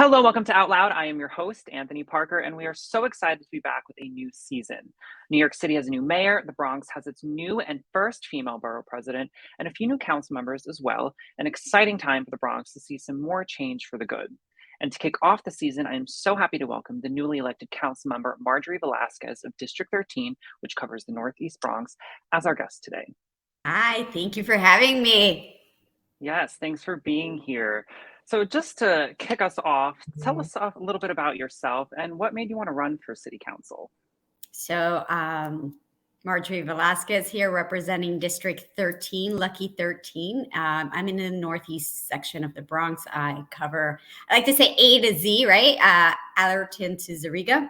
Hello, welcome to Out Loud. I am your host, Anthony Parker, and we are so excited to be back with a new season. New York City has a new mayor, the Bronx has its new and first female borough president, and a few new council members as well. An exciting time for the Bronx to see some more change for the good. And to kick off the season, I am so happy to welcome the newly elected Council Member Marjorie Velázquez of District 13, which covers the Northeast Bronx, as our guest today. Hi, thank you for having me. Yes, thanks for being here. So, just to kick us off, tell us a little bit about yourself and what made you want to run for City Council. Marjorie Velázquez here representing District 13, Lucky 13. I'm in the northeast section of the Bronx. I like to say A to Z, right? Allerton to Zariga.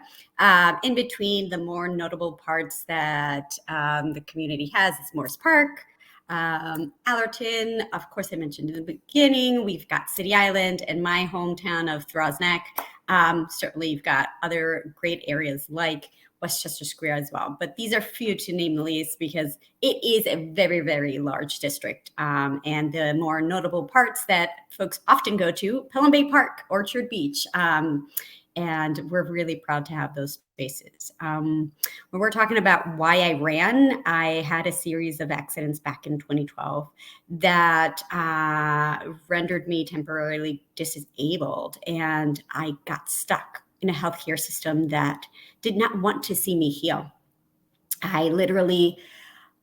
In between the more notable parts that the community has is Morris Park, Allerton, of course, I mentioned in the beginning, we've got City Island and my hometown of Throsneck. Certainly you've got other great areas like Westchester Square as well. But these are few to name the least because it is a very, very large district. And the more notable parts that folks often go to, Pelham Bay Park, Orchard Beach. And we're really proud to have those spaces. When we're talking about why I ran, I had a series of accidents back in 2012 that rendered me temporarily disabled, and I got stuck in a healthcare system that did not want to see me heal. I literally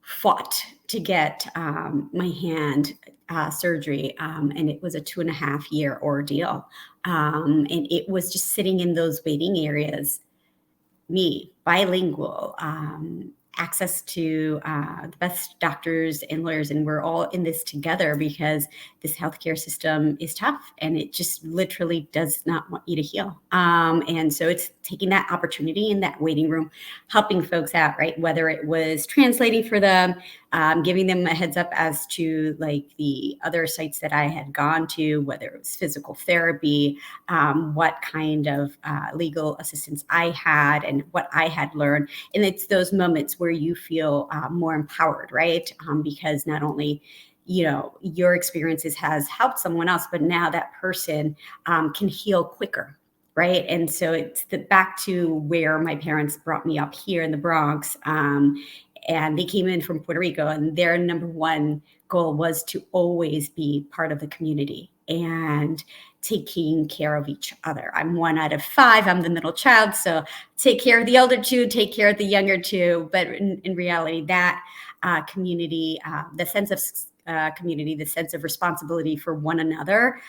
fought to get my hand surgery, and it was a 2.5-year ordeal. And it was just sitting in those waiting areas, me, bilingual, access to the best doctors and lawyers, and we're all in this together because this healthcare system is tough and it just literally does not want you to heal. And so it's taking that opportunity in that waiting room, helping folks out, right? Whether it was translating for them, giving them a heads up as to like the other sites that I had gone to, whether it was physical therapy, what kind of legal assistance I had and what I had learned. And it's those moments where you feel more empowered, right? Because not only your experiences has helped someone else, but now that person can heal quicker, right? And so it's back to where my parents brought me up here in the Bronx, and they came in from Puerto Rico, and their number one goal was to always be part of the community and taking care of each other. I'm one out of 5. I'm the middle child, so take care of the older 2, take care of the younger 2. But in reality, that community, the sense of community, the sense of responsibility for one another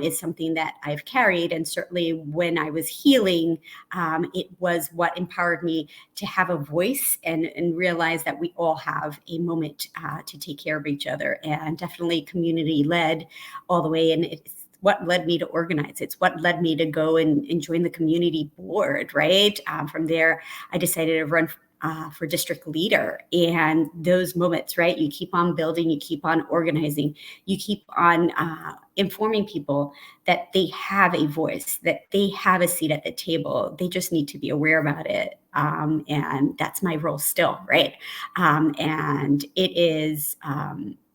is something that I've carried. And certainly when I was healing, it was what empowered me to have a voice and realize that we all have a moment to take care of each other, and definitely community led all the way. And it's what led me to organize. It's what led me to go and join the community board, right? From there, I decided to run for district leader. And those moments, right? You keep on building, you keep on organizing, you keep on informing people that they have a voice, that they have a seat at the table. They just need to be aware about it. And that's my role still, right? And it is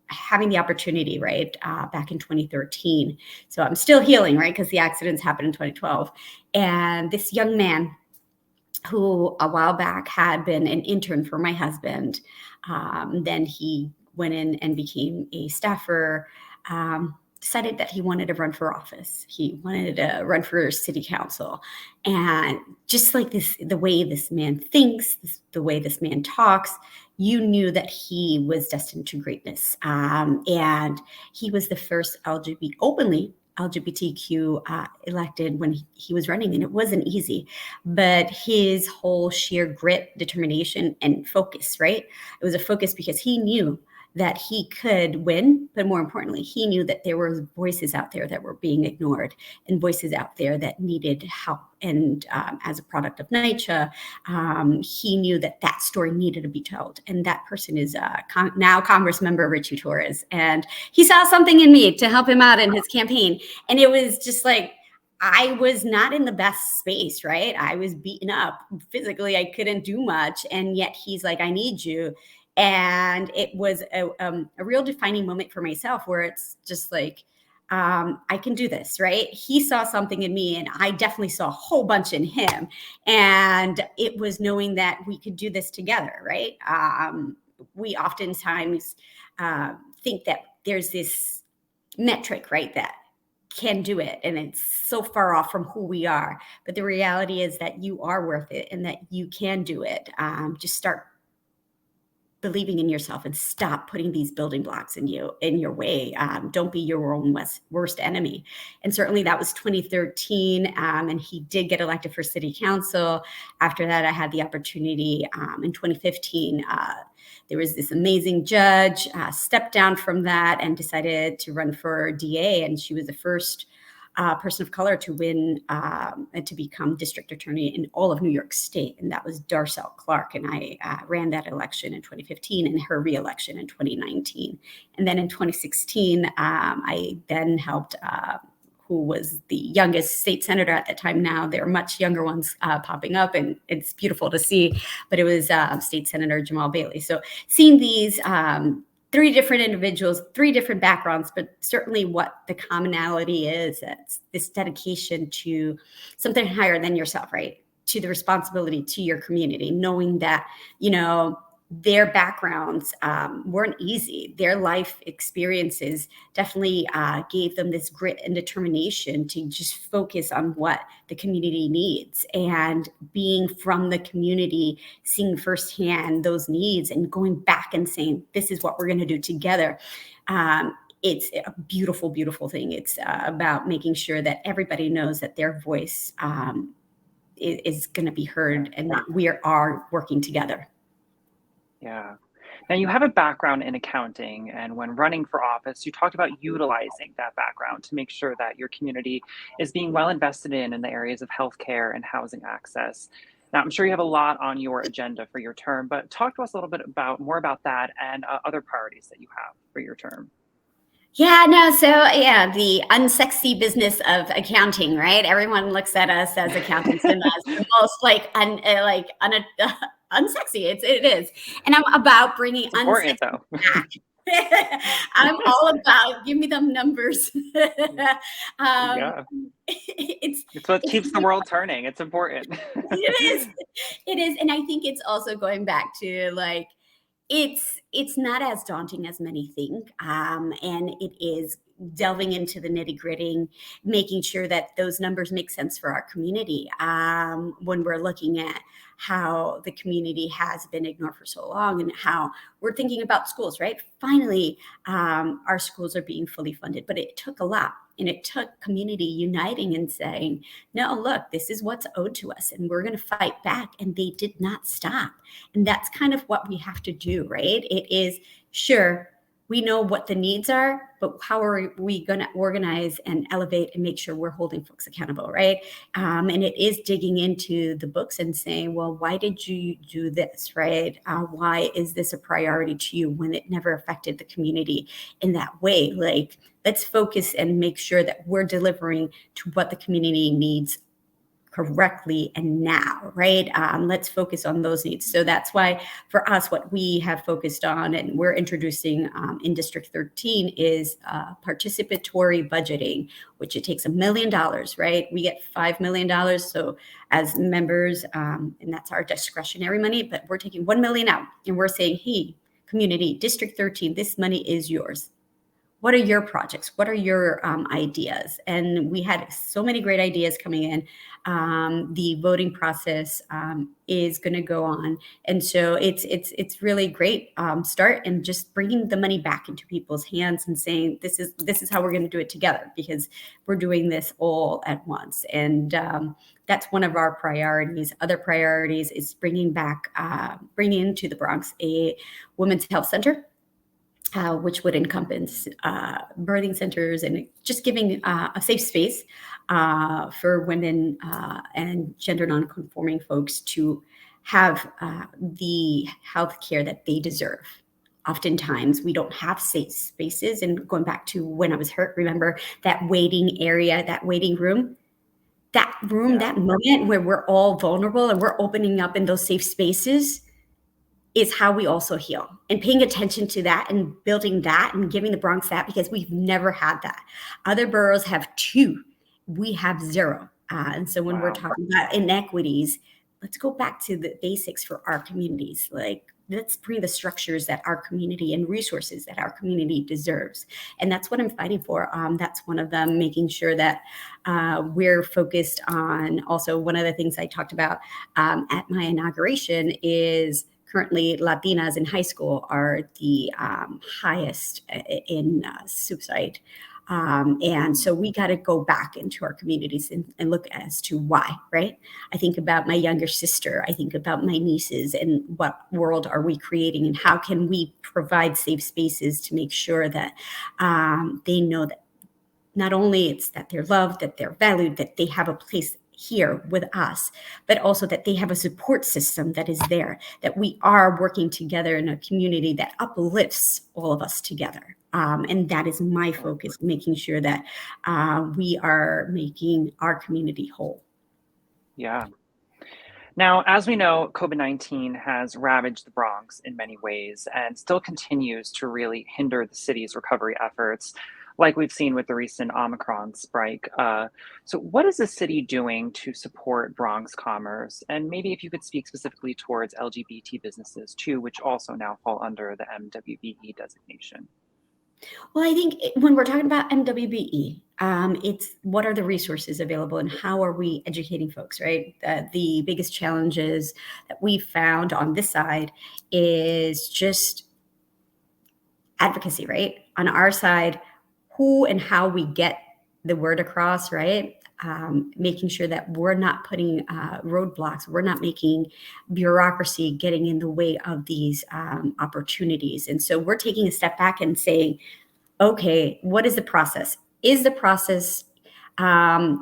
having the opportunity, right, back in 2013. So I'm still healing, right? Because the accidents happened in 2012. And this young man who a while back had been an intern for my husband. Then he went in and became a staffer, decided that he wanted to run for office. He wanted to run for city council. And just like this, the way this man thinks, the way this man talks, you knew that he was destined to greatness. And he was the first openly LGBTQ elected when he was running, and it wasn't easy, but his whole sheer grit, determination, and focus, right? It was a focus because he knew that he could win, but more importantly, he knew that there were voices out there that were being ignored and voices out there that needed help. And as a product of NYCHA, he knew that that story needed to be told. And that person is now Congress member Richie Torres. And he saw something in me to help him out in his campaign. And it was just like, I was not in the best space, right? I was beaten up physically. I couldn't do much. And yet he's like, I need you. And it was a real defining moment for myself where it's just like, I can do this, right? He saw something in me, and I definitely saw a whole bunch in him. And it was knowing that we could do this together, right? We oftentimes think that there's this metric, right, that can do it, and it's so far off from who we are. But the reality is that you are worth it and that you can do it. Just start believing in yourself and stop putting these building blocks in your way. Don't be your own worst enemy. And certainly that was 2013. And he did get elected for city council. After that, I had the opportunity in 2015. There was this amazing judge, stepped down from that and decided to run for DA. And she was the first person of color to win and to become district attorney in all of New York State. And that was Darcel Clark. And I ran that election in 2015 and her reelection in 2019. And then in 2016, I then helped who was the youngest state senator at that time. Now there are much younger ones popping up, and it's beautiful to see. But it was State Senator Jamal Bailey. So seeing these three different individuals, three different backgrounds, but certainly what the commonality is, it's this dedication to something higher than yourself, right? To the responsibility to your community, knowing that, their backgrounds weren't easy. Their life experiences definitely gave them this grit and determination to just focus on what the community needs, and being from the community, seeing firsthand those needs and going back and saying, this is what we're going to do together. It's a beautiful, beautiful thing. It's about making sure that everybody knows that their voice is going to be heard and that we are working together. Yeah. Now, you have a background in accounting, and when running for office, you talked about utilizing that background to make sure that your community is being well invested in the areas of healthcare and housing access. Now, I'm sure you have a lot on your agenda for your term, but talk to us a little bit more about that and other priorities that you have for your term. Yeah, no. So the unsexy business of accounting, right? Everyone looks at us as accountants and as the most unsexy. It is, and I'm about bringing unsexy back. I'm all about give me them numbers. It's what keeps the world turning. It's important. It is, and I think it's also going back to it's not as daunting as many think, and it is delving into the nitty-gritty, making sure that those numbers make sense for our community. When we're looking at how the community has been ignored for so long, and how we're thinking about schools, right? Finally, our schools are being fully funded, but it took a lot. And it took community uniting and saying, no, look, this is what's owed to us, and we're going to fight back. And they did not stop. And that's kind of what we have to do, right? It is, sure, we know what the needs are, but how are we going to organize and elevate and make sure we're holding folks accountable, right? And it is digging into the books and saying, well, why did you do this, right? Why is this a priority to you when it never affected the community in that way? Let's focus and make sure that we're delivering to what the community needs correctly and now, right? Let's focus on those needs. So that's why for us, what we have focused on and we're introducing in District 13 is participatory budgeting, which it takes $1 million, right? We get $5 million. So as members, and that's our discretionary money, but we're taking $1 million out and we're saying, hey, community, District 13, this money is yours. What are your projects? What are your ideas? And we had so many great ideas coming in. The voting process is going to go on, and so it's really great start and just bringing the money back into people's hands and saying this is how we're going to do it together, because we're doing this all at once. And that's one of our priorities. Other priorities is bringing into the Bronx a women's health center. Which would encompass birthing centers and just giving a safe space for women and gender nonconforming folks to have the health care that they deserve. Oftentimes, we don't have safe spaces. And going back to when I was hurt, remember that waiting area, that waiting room? That moment where we're all vulnerable and we're opening up in those safe spaces is how we also heal, and paying attention to that and building that and giving the Bronx that, because we've never had that. Other boroughs have 2, we have 0. And so when we're talking about inequities, let's go back to the basics for our communities. Like, let's bring the structures that our community and resources that our community deserves. And that's what I'm fighting for. That's one of them, making sure that we're focused on. Also, one of the things I talked about at my inauguration is currently Latinas in high school are the highest in suicide. And so we got to go back into our communities and look as to why, right? I think about my younger sister. I think about my nieces, and what world are we creating, and how can we provide safe spaces to make sure that they know that not only it's that they're loved, that they're valued, that they have a place here with us, but also that they have a support system that is there, that we are working together in a community that uplifts all of us together. And that is my focus, making sure that we are making our community whole. Yeah. Now, as we know, COVID-19 has ravaged the Bronx in many ways and still continues to really hinder the city's recovery efforts, like we've seen with the recent Omicron spike. So, what is the city doing to support Bronx commerce? And maybe if you could speak specifically towards LGBT businesses too, which also now fall under the MWBE designation. Well, I think when we're talking about MWBE, it's what are the resources available and how are we educating folks, right? The biggest challenges that we found on this side is just advocacy, right? On our side, who and how we get the word across, right? Making sure that we're not putting roadblocks, we're not making bureaucracy getting in the way of these opportunities. And so we're taking a step back and saying, okay, what is the process? Is the process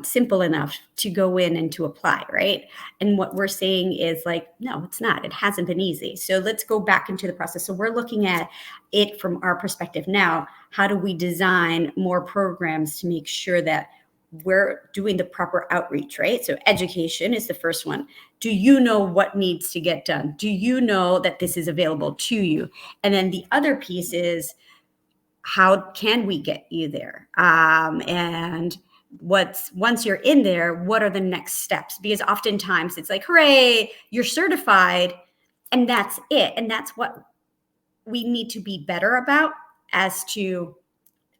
simple enough to go in and to apply, right? And what we're saying is like, no, it's not. It hasn't been easy. So let's go back into the process. So we're looking at it from our perspective now. How do we design more programs to make sure that we're doing the proper outreach, right? So education is the first one. Do you know what needs to get done? Do you know that this is available to you? And then the other piece is, how can we get you there? And once you're in there, what are the next steps? Because oftentimes it's like, hooray, you're certified, and that's it. And that's what we need to be better about, as to,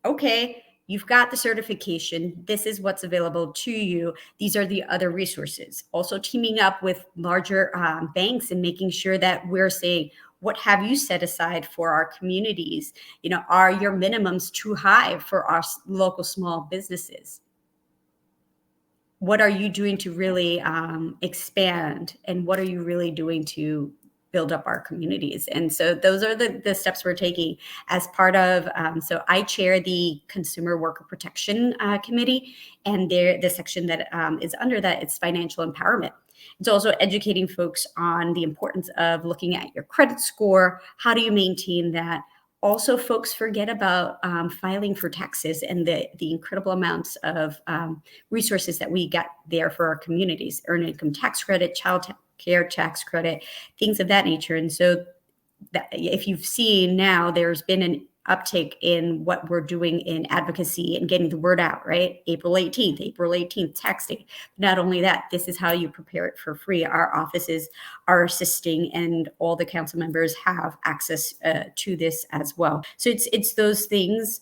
okay, you've got the certification. This is what's available to you. These are the other resources. Also teaming up with larger banks and making sure that we're saying, what have you set aside for our communities? You know, are your minimums too high for our local small businesses? What are you doing to really expand? And what are you really doing to build up our communities? And so those are the steps we're taking as part of, so I chair the Consumer Worker Protection Committee, and the section that is under that, it's financial empowerment. It's also educating folks on the importance of looking at your credit score. How do you maintain that? Also, folks forget about filing for taxes and the incredible amounts of resources that we got there for our communities: earned income tax credit, child care tax credit, things of that nature. And so if you've seen now, there's been an uptake in what we're doing in advocacy and getting the word out, right? April 18th, tax day. Not only that, this is how you prepare it for free. Our offices are assisting, and all the council members have access to this as well. So it's those things,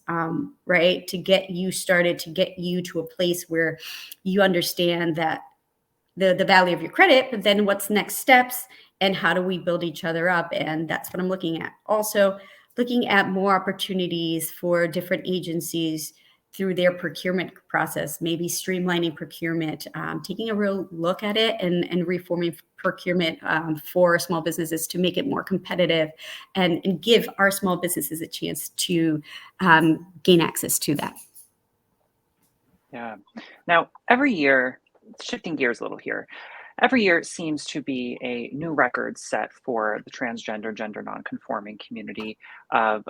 right? To get you started, to get you to a place where you understand that the value of your credit, but then what's next steps and how do we build each other up? And that's what I'm looking at. Also, looking at more opportunities for different agencies through their procurement process, maybe streamlining procurement, taking a real look at it, and reforming procurement for small businesses to make it more competitive, and give our small businesses a chance to gain access to that. Yeah. Now, every year, shifting gears a little here, every year seems to be a new record set for the transgender, gender nonconforming community of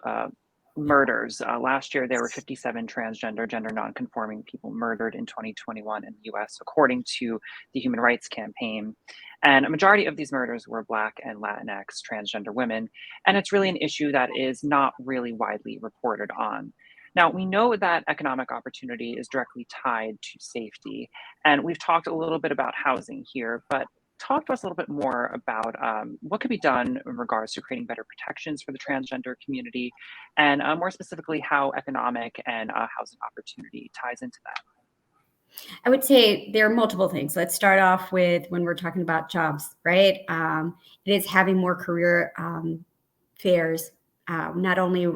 murders. Last year, there were 57 transgender, gender nonconforming people murdered in 2021 in the US, according to the Human Rights Campaign. And a majority of these murders were Black and Latinx transgender women. And it's really an issue that is not really widely reported on. Now, we know that economic opportunity is directly tied to safety. And we've talked a little bit about housing here, but talk to us a little bit more about what could be done in regards to creating better protections for the transgender community, and more specifically, how economic and housing opportunity ties into that. I would say there are multiple things. Let's start off with when we're talking about jobs, right? It is having more career fairs, not only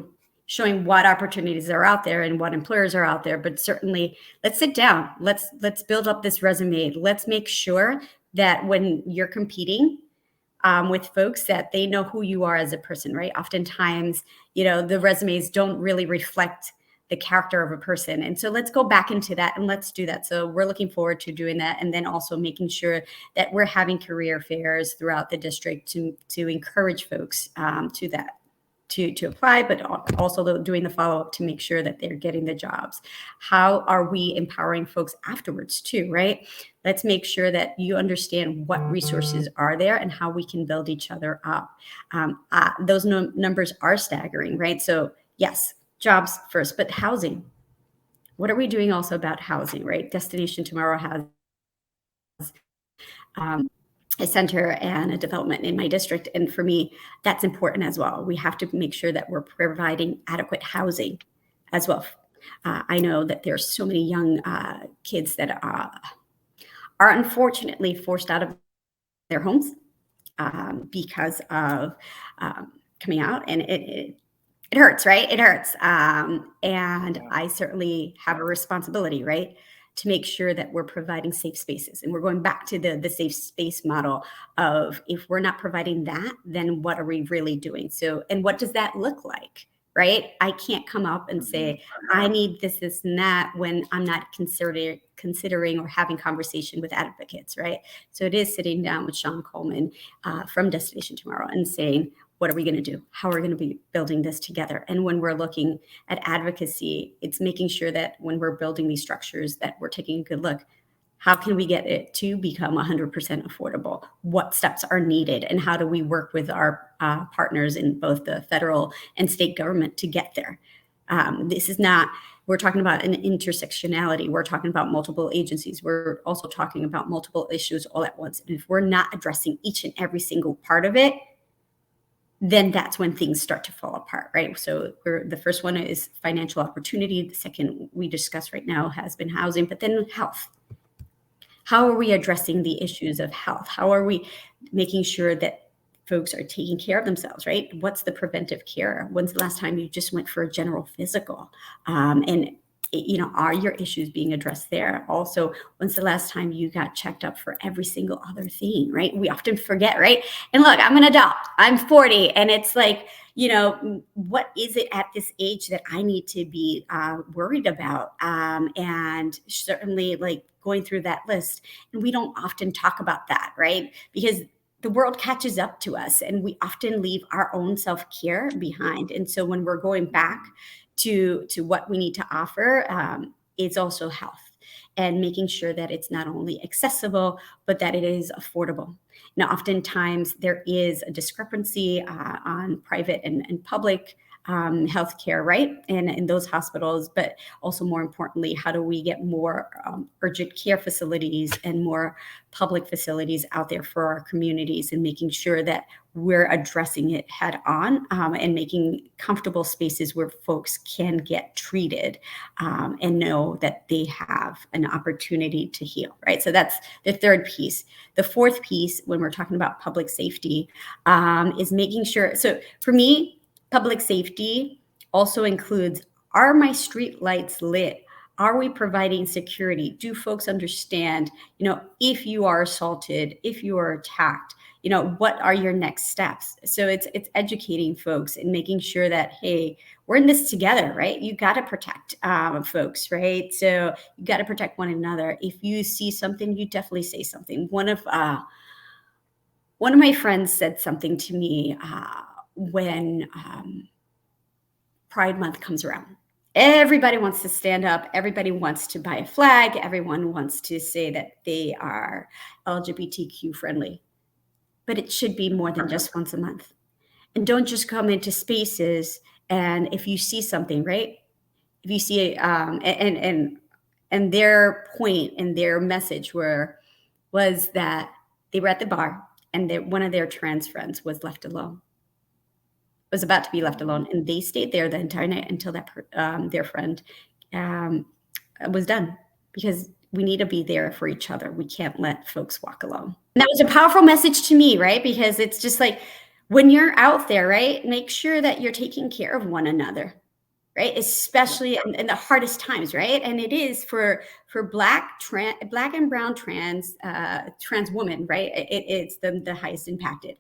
showing what opportunities are out there and what employers are out there, but certainly let's sit down. Let's build up this resume. Let's make sure that when you're competing with folks, that they know who you are as a person, right? Oftentimes, the resumes don't really reflect the character of a person. And so let's go back into that and let's do that. So we're looking forward to doing that. And then also making sure that we're having career fairs throughout the district to encourage folks to that. To apply, but also doing the follow-up to make sure that they're getting the jobs. How are we empowering folks afterwards too, right? Let's make sure that you understand what resources are there and how we can build each other up. Those numbers are staggering, right? So yes, jobs first, but housing. What are we doing also about housing, right? Destination Tomorrow has a center and a development in my district. And for me, that's important as well. We have to make sure that we're providing adequate housing as well. I know that there's so many young kids that are unfortunately forced out of their homes because of coming out, and it hurts, right? It hurts. And I certainly have a responsibility, right, to make sure that we're providing safe spaces. And we're going back to the safe space model of, if we're not providing that, then what are we really doing? So, and what does that look like, right? I can't come up and say, I need this, this, and that when I'm not considering or having conversation with advocates, right? So it is sitting down with Sean Coleman from Destination Tomorrow and saying, what are we going to do? How are we going to be building this together? And when we're looking at advocacy, it's making sure that when we're building these structures that we're taking a good look. How can we get it to become 100% affordable? What steps are needed? And how do we work with our partners in both the federal and state government to get there? This is not, we're talking about an intersectionality. We're talking about multiple agencies. We're also talking about multiple issues all at once. And if we're not addressing each and every single part of it, then that's when things start to fall apart, right? So the first one is financial opportunity. The second we discussed right now has been housing, but then health. How are we addressing the issues of health? How are we making sure that folks are taking care of themselves, right? What's the preventive care? When's the last time you just went for a general physical? And are your issues being addressed there? Also, when's the last time you got checked up for every single other thing, right? We often forget, right? And look, I'm an adult, I'm 40, and it's like, what is it at this age that I need to be worried about? And certainly like going through that list. And we don't often talk about that, right? Because the world catches up to us and we often leave our own self-care behind. And so when we're going back to what we need to offer, it's also health and making sure that it's not only accessible, but that it is affordable. Now, oftentimes there is a discrepancy on private and public healthcare, right? And in those hospitals, but also more importantly, how do we get more urgent care facilities and more public facilities out there for our communities, and making sure that we're addressing it head on and making comfortable spaces where folks can get treated and know that they have an opportunity to heal, right? So that's the third piece. The fourth piece, when we're talking about public safety, is making sure, so for me, public safety also includes, are my street lights lit? Are we providing security? Do folks understand, if you are assaulted, if you are attacked, what are your next steps? So it's educating folks and making sure that, hey, we're in this together, right? You got to protect folks, right? So you got to protect one another. If you see something, you definitely say something. One of my friends said something to me when Pride Month comes around. Everybody wants to stand up. Everybody wants to buy a flag. Everyone wants to say that they are LGBTQ friendly. But it should be more than just once a month. And don't just come into spaces and if you see something, right? If you see and their point and their message was that they were at the bar and one of their trans friends was left alone. Was about to be left alone, and they stayed there the entire night until that their friend was done, because we need to be there for each other. We can't let folks walk alone. And that was a powerful message to me, right? Because it's just like, when you're out there, right, make sure that you're taking care of one another, right? Especially in the hardest times, right? And it is for Black and brown trans women, right? It's the highest impacted.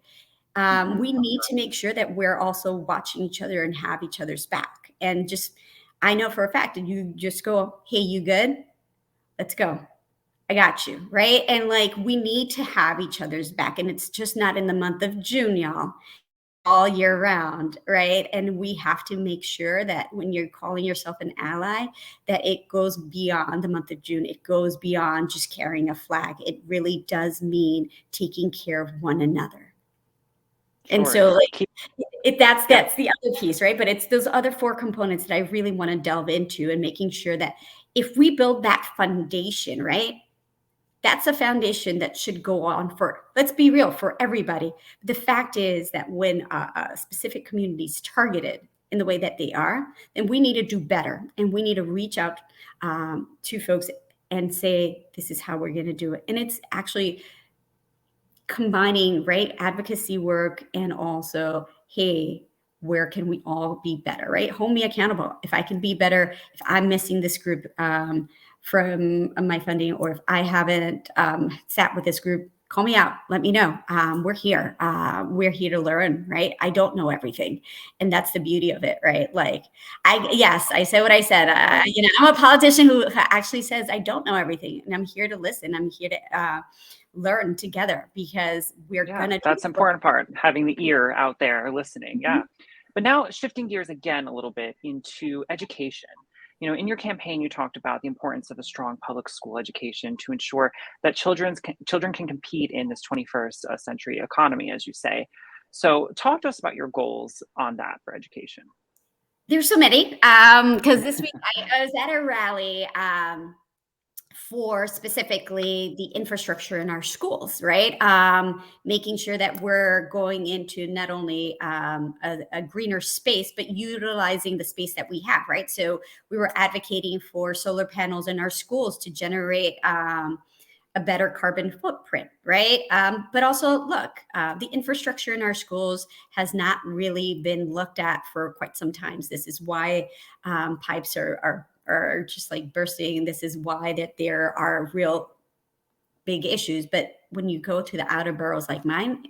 We need to make sure that we're also watching each other and have each other's back. And I know for a fact that you just go, hey, you good? Let's go. I got you, right? And like, we need to have each other's back. And it's just not in the month of June, y'all, all year round, right? And we have to make sure that when you're calling yourself an ally, that it goes beyond the month of June. It goes beyond just carrying a flag. It really does mean taking care of one another. And so like that's the other piece, right? But it's those other 4 components that I really want to delve into, and making sure that if we build that foundation, right? That's a foundation that should go on for, let's be real, for everybody. The fact is that when a specific community is targeted in the way that they are, then we need to do better. And we need to reach out to folks and say, this is how we're going to do it. And it's actually combining, right, advocacy work and also, hey, where can we all be better, right? Hold me accountable. If I can be better, if I'm missing this group from my funding, or if I haven't sat with this group, call me out, let me know. We're here to learn, right? I don't know everything. And that's the beauty of it, right? Like, I said what I said. I'm a politician who actually says I don't know everything, and I'm here to listen. I'm here to learn together, because we're gonna. That's the important part, having the ear out there listening. Yeah. But now shifting gears again a little bit into education. In your campaign, you talked about the importance of a strong public school education to ensure that children can compete in this 21st century economy, as you say. So talk to us about your goals on that for education. There's so many, because this week I was at a rally for specifically the infrastructure in our schools, right? Making sure that we're going into not only a greener space, but utilizing the space that we have, right? So we were advocating for solar panels in our schools to generate a better carbon footprint, right? But also, look, the infrastructure in our schools has not really been looked at for quite some time. This is why pipes are just like bursting. This is why that there are real big issues. But when you go to the outer boroughs like mine,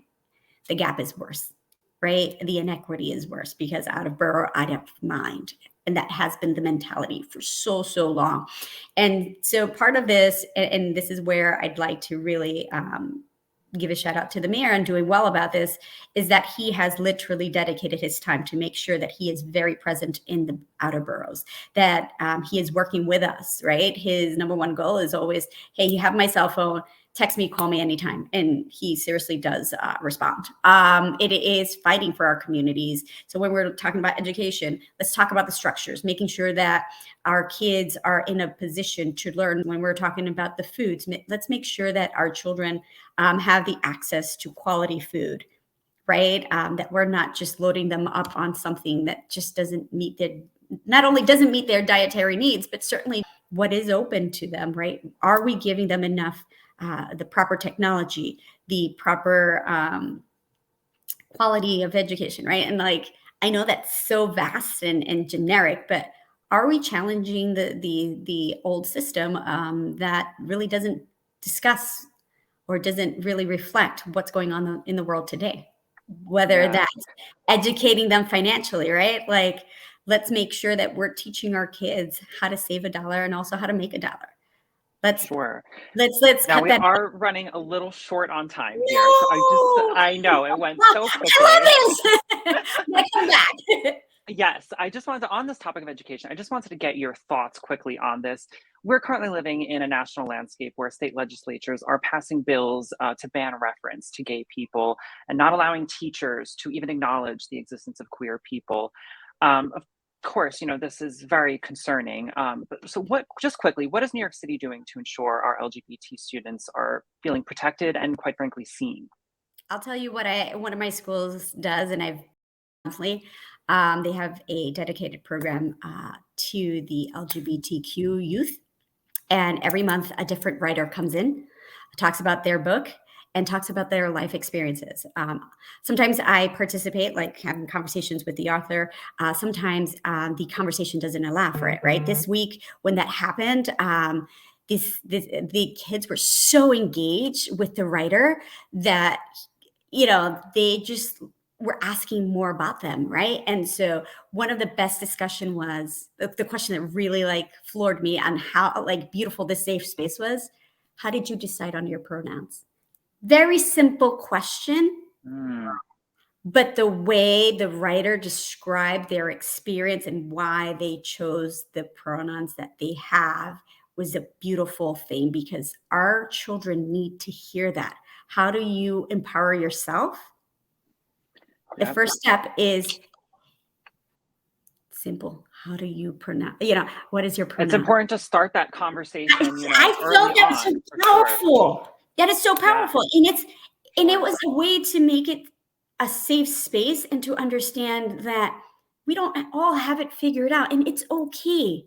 the gap is worse, right? The inequity is worse, because out of borough, out of mind. And that has been the mentality for so long. And so part of this, and this is where I'd like to really give a shout out to the mayor and doing well about this, is that he has literally dedicated his time to make sure that he is very present in the outer boroughs, that he is working with us, right? His number one goal is always, hey, you have my cell phone, text me, call me anytime. And he seriously does respond. It is fighting for our communities. So when we're talking about education, let's talk about the structures, making sure that our kids are in a position to learn. When we're talking about the foods, let's make sure that our children have the access to quality food, right? That we're not just loading them up on something that just doesn't meet not only doesn't meet their dietary needs, but certainly what is open to them, right? Are we giving them enough the proper technology, the proper quality of education, right? And like, I know that's so vast and generic, but are we challenging the old system that really doesn't discuss or doesn't really reflect what's going on in the world today? Whether that's educating them financially, right? Like, let's make sure that we're teaching our kids how to save $1 and also how to make $1. Let's now we are running a little short on time here. So I know it went so quickly. I love this. Come back. Yes, I just wanted to, on this topic of education, I just wanted to get your thoughts quickly on this. We're currently living in a national landscape where state legislatures are passing bills to ban reference to gay people and not allowing teachers to even acknowledge the existence of queer people. Of course, this is very concerning. But so, just quickly, what is New York City doing to ensure our LGBT students are feeling protected and, quite frankly, seen? I'll tell you what one of my schools does, and I've monthly. They have a dedicated program to the LGBTQ youth. And every month, a different writer comes in, talks about their book, and talks about their life experiences. Sometimes I participate, like having conversations with the author. Sometimes the conversation doesn't allow for it, right? This week, when that happened, the kids were so engaged with the writer that, they just were asking more about them, right? And so one of the best discussion was the question that really floored me on how beautiful this safe space was. How did you decide on your pronouns? Very simple question, Mm, but the way the writer described their experience and why they chose the pronouns that they have was a beautiful thing, because our children need to hear that. How do you empower yourself? The yep. first step is simple. How do you pronounce, what is your It's pronoun? important to start that conversation, I early felt that was so on, for sure. powerful. That is so Yeah, powerful. And it sure. was a way to make it a safe space and to understand that we don't all have it figured out, and it's okay.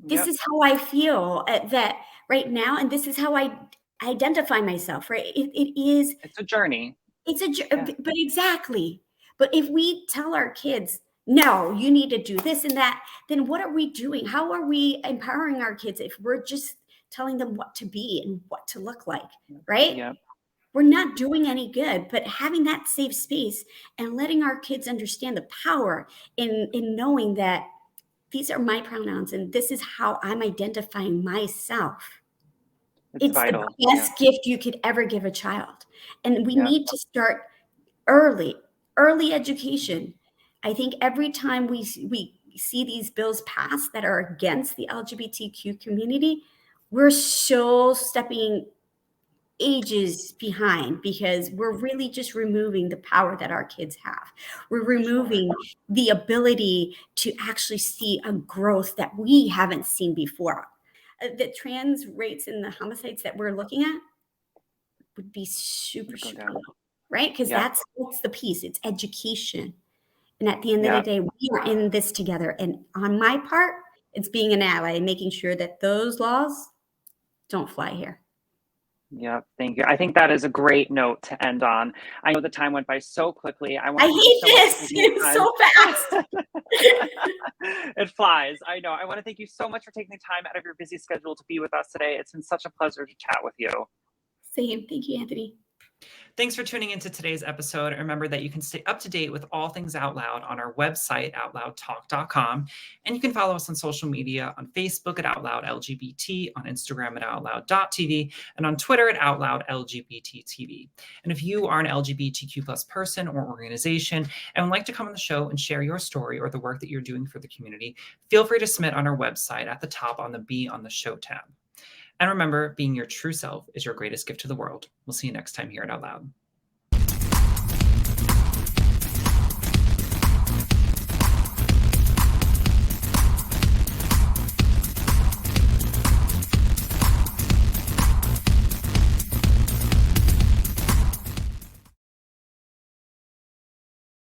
This Yep. is how I feel that right now, and this is how I identify myself, right? It is It's a journey. Yeah, but exactly. But if we tell our kids, no, you need to do this and that, then what are we doing? How are we empowering our kids if we're just telling them what to be and what to look like, right? yep. We're not doing any good. But having that safe space and letting our kids understand the power in knowing that these are my pronouns and this is how I'm identifying myself. It's It's the vital. Yeah, best gift you could ever give a child. And we yep. need to start early education. I think every time we see these bills passed that are against the LGBTQ community, we're so stepping ages behind, because we're really just removing the power that our kids have. We're Sure. removing the ability to actually see a growth that we haven't seen before. The trans rates and the homicides that we're looking at would be super, Would go super low, down. right? Because Yep. that's the piece. It's education. And at the end of the Yep. day, we are in this together. And on my part, it's being an ally and making sure that those laws don't fly here. Yep. Thank you. I think that is a great note to end on. I know the time went by so quickly. I want I to thank you hate so much for this. taking It's so fast. the time. It flies. I know. I want to thank you so much for taking the time out of your busy schedule to be with us today. It's been such a pleasure to chat with you. Same. Thank you, Anthony. Thanks for tuning into today's episode. Remember that you can stay up to date with all things Out Loud on our website, outloudtalk.com. And you can follow us on social media on Facebook at Outloud LGBT, on Instagram at outloud.tv, and on Twitter at Outloud LGBTTV. And if you are an LGBTQ plus person or organization and would like to come on the show and share your story or the work that you're doing for the community, feel free to submit on our website at the top on the Be on the Show tab. And remember, being your true self is your greatest gift to the world. We'll see you next time here at Out Loud.